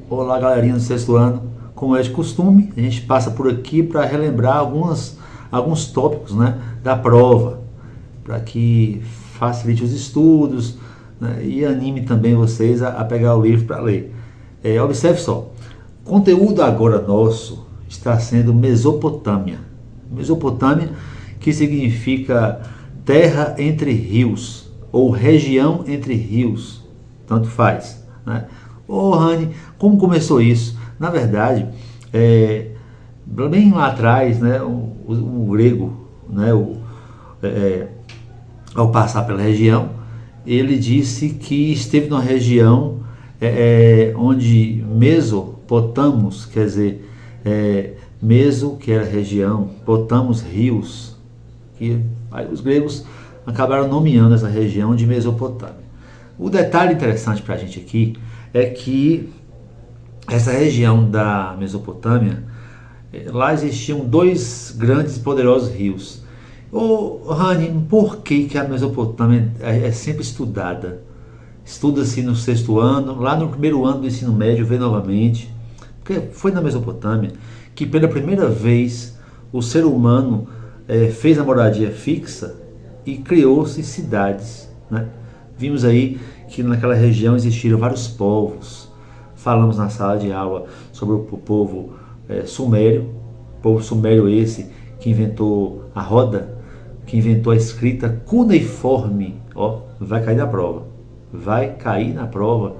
Olá, galerinha do sexto ano. Como é de costume, a gente passa por aqui para relembrar alguns tópicos, né, da prova, para que facilite os estudos, né, e anime também vocês a pegar o livro para ler. Observe só, o conteúdo agora nosso está sendo Mesopotâmia. Mesopotâmia, que significa terra entre rios, ou região entre rios, tanto faz, né? Ô Rani, como começou isso? Na verdade, bem lá atrás, né, o grego, né, ao passar pela região, ele disse que esteve numa região onde Mesopotamos, quer dizer, Meso, que era região, Potamos, rios, que aí os gregos acabaram nomeando essa região de Mesopotâmia. O detalhe interessante para a gente aqui é que essa região da Mesopotâmia, lá existiam dois grandes e poderosos rios. Rani, por que a Mesopotâmia é sempre estudada? Estuda-se no sexto ano, lá no primeiro ano do ensino médio, vê novamente. Porque foi na Mesopotâmia que pela primeira vez o ser humano fez a moradia fixa e criou-se cidades, né? Vimos aí que naquela região existiram vários povos. Falamos na sala de aula sobre o povo sumério, povo sumério esse que inventou a roda, que inventou a escrita cuneiforme. Ó, vai cair na prova. Vai cair na prova.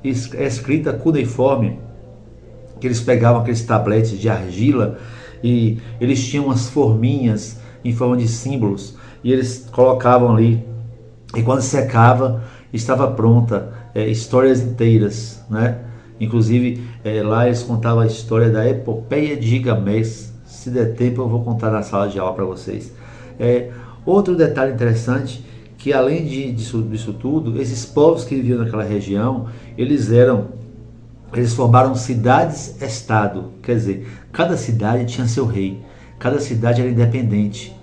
A escrita cuneiforme, que eles pegavam aqueles tabletes de argila e eles tinham umas forminhas em forma de símbolos e eles colocavam ali, e quando secava estava pronta histórias inteiras, né? Inclusive lá eles contavam a história da epopeia de Gigamés. Se der tempo eu vou contar na sala de aula para vocês. Outro detalhe interessante, que além disso tudo, esses povos que viviam naquela região, eles formaram cidades-estado, quer dizer, cada cidade tinha seu rei, cada cidade era independente.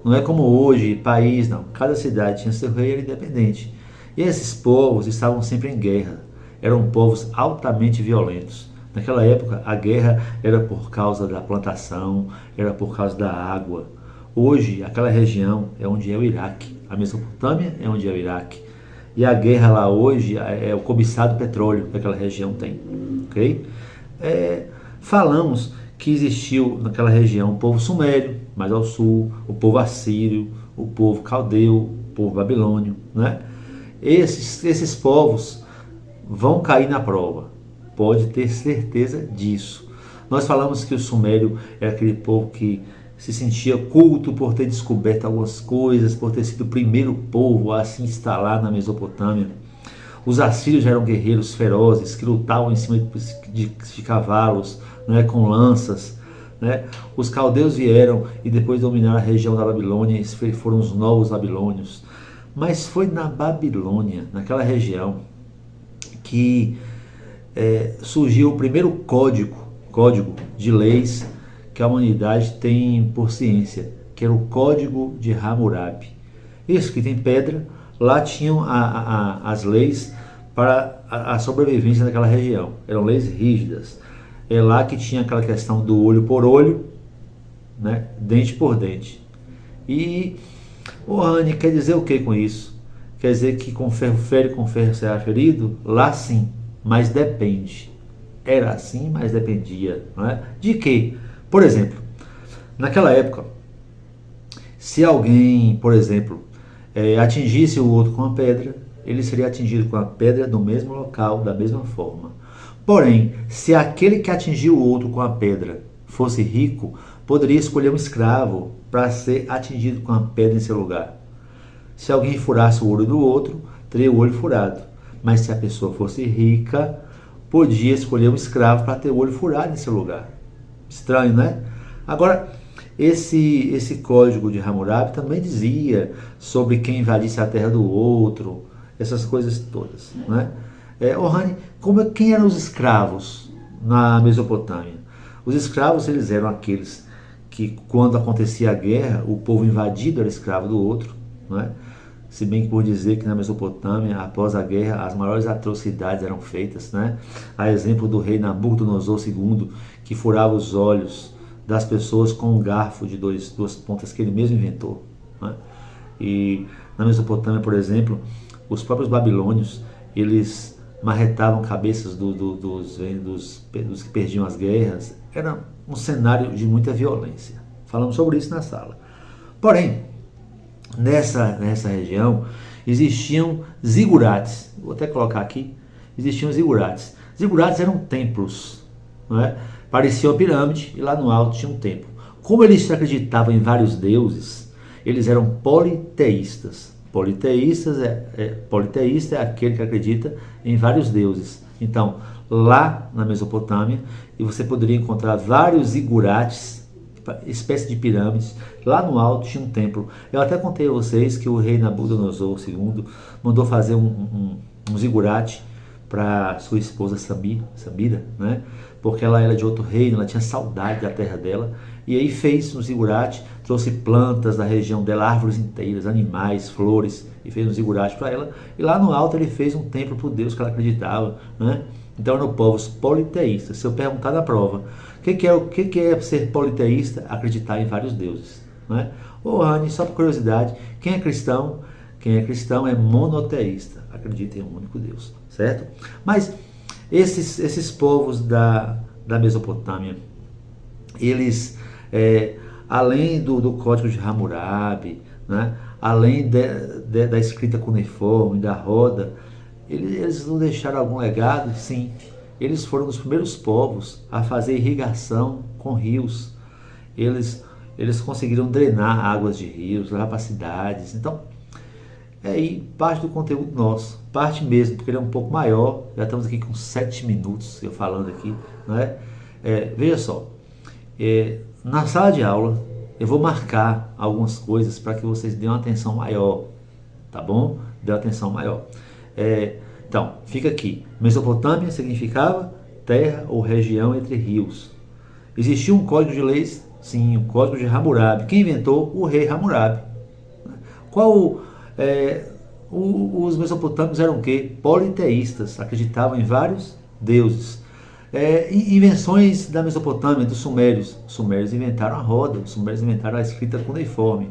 Não é como hoje, país, não. Cada cidade tinha seu rei e era independente. E esses povos estavam sempre em guerra. Eram povos altamente violentos. Naquela época, a guerra era por causa da plantação, era por causa da água. Hoje, aquela região é onde é o Iraque. A Mesopotâmia é onde é o Iraque. E a guerra lá hoje é o cobiçado petróleo que aquela região tem. Ok? Falamos que existiu naquela região o povo sumério, mais ao sul, o povo assírio, o povo caldeu, o povo babilônio, né? Esses povos vão cair na prova, pode ter certeza disso. Nós falamos que o sumério era aquele povo que se sentia culto por ter descoberto algumas coisas, por ter sido o primeiro povo a se instalar na Mesopotâmia. Os assírios eram guerreiros ferozes que lutavam em cima de cavalos, né, com lanças, né? Os caldeus vieram e depois dominaram a região da Babilônia, esses foram os novos babilônios. Mas foi na Babilônia, naquela região, que surgiu o primeiro código de leis que a humanidade tem por ciência, que era o Código de Hammurabi. Escrito em pedra, lá tinham as leis para a sobrevivência daquela região. Eram leis rígidas. É lá que tinha aquela questão do olho por olho, né? Dente por dente. E o Rani quer dizer o que com isso? Quer dizer que com ferro fere, com ferro será ferido? Lá sim, mas depende. Era assim, mas dependia, não é? De quê? Por exemplo, naquela época, se alguém, por exemplo, atingisse o outro com a pedra, ele seria atingido com a pedra no mesmo local, da mesma forma. Porém, se aquele que atingiu o outro com a pedra fosse rico, poderia escolher um escravo para ser atingido com a pedra em seu lugar. Se alguém furasse o olho do outro, teria o olho furado. Mas se a pessoa fosse rica, podia escolher um escravo para ter o olho furado em seu lugar. Estranho, né? Agora, esse código de Hammurabi também dizia sobre quem invadisse a terra do outro, essas coisas todas, né? Rani, quem eram os escravos na Mesopotâmia? Os escravos, eles eram aqueles que, quando acontecia a guerra, o povo invadido era escravo do outro, né? se bem que por dizer que na Mesopotâmia, após a guerra, as maiores atrocidades eram feitas, né? A exemplo do rei Nabucodonosor II, que furava os olhos das pessoas com um garfo de duas pontas que ele mesmo inventou, né? E na Mesopotâmia, por exemplo, os próprios babilônios, eles marretavam cabeças dos que perdiam as guerras. Era um cenário de muita violência. Falamos sobre isso na sala. Porém, nessa região existiam zigurates. Vou até colocar aqui. Existiam zigurates. Zigurates eram templos, não é? Parecia uma pirâmide e lá no alto tinha um templo. Como eles acreditavam em vários deuses, eles eram politeístas. Politeísta é aquele que acredita em vários deuses. Então, lá na Mesopotâmia, e você poderia encontrar vários zigurates, espécie de pirâmides. Lá no alto tinha um templo. Eu até contei a vocês que o rei Nabucodonosor II mandou fazer um zigurate para sua esposa Samira, né? Porque ela era de outro reino, ela tinha saudade da terra dela. E aí fez um zigurate, trouxe plantas da região dela, árvores inteiras, animais, flores, e fez um zigurate para ela. E lá no alto ele fez um templo para o Deus que ela acreditava, né? Então eram povos politeístas. Se eu perguntar na prova, o que é ser politeísta? Acreditar em vários deuses, né? Ô Rani, só por curiosidade, quem é cristão? Quem é cristão é monoteísta, acredita em um único Deus, certo? Mas esses povos da Mesopotâmia, eles, além do código de Hammurabi, né? Além da escrita cuneiforme, da roda, eles não deixaram algum legado? Sim. Eles foram os primeiros povos a fazer irrigação com rios. Eles conseguiram drenar águas de rios, levar para cidades. Então, é aí parte do conteúdo nosso. Parte mesmo, porque ele é um pouco maior. Já estamos aqui com 7 minutos, eu falando aqui, não é? Veja só, na sala de aula, eu vou marcar algumas coisas para que vocês dêem uma atenção maior, tá bom? Dê uma atenção maior. Então, fica aqui. Mesopotâmia significava terra ou região entre rios. Existia um código de leis? Sim, o código de Hammurabi. Quem inventou? O rei Hammurabi. Os mesopotâmicos eram o quê? Politeístas, acreditavam em vários deuses. Invenções da Mesopotâmia, dos sumérios. Os sumérios inventaram a roda, os sumérios inventaram a escrita cuneiforme.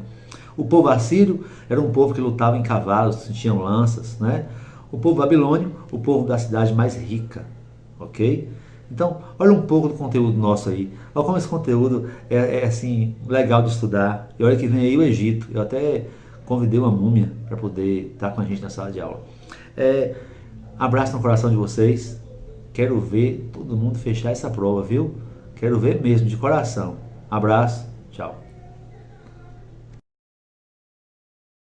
O povo assírio era um povo que lutava em cavalos, tinham lanças, né? O povo babilônio, o povo da cidade mais rica, ok? Então, olha um pouco do conteúdo nosso aí. Olha como esse conteúdo é assim, legal de estudar. E olha que vem aí o Egito. Eu até convidei uma múmia para poder estar com a gente na sala de aula. Abraço no coração de vocês. Quero ver todo mundo fechar essa prova, viu? Quero ver mesmo, de coração. Abraço, tchau.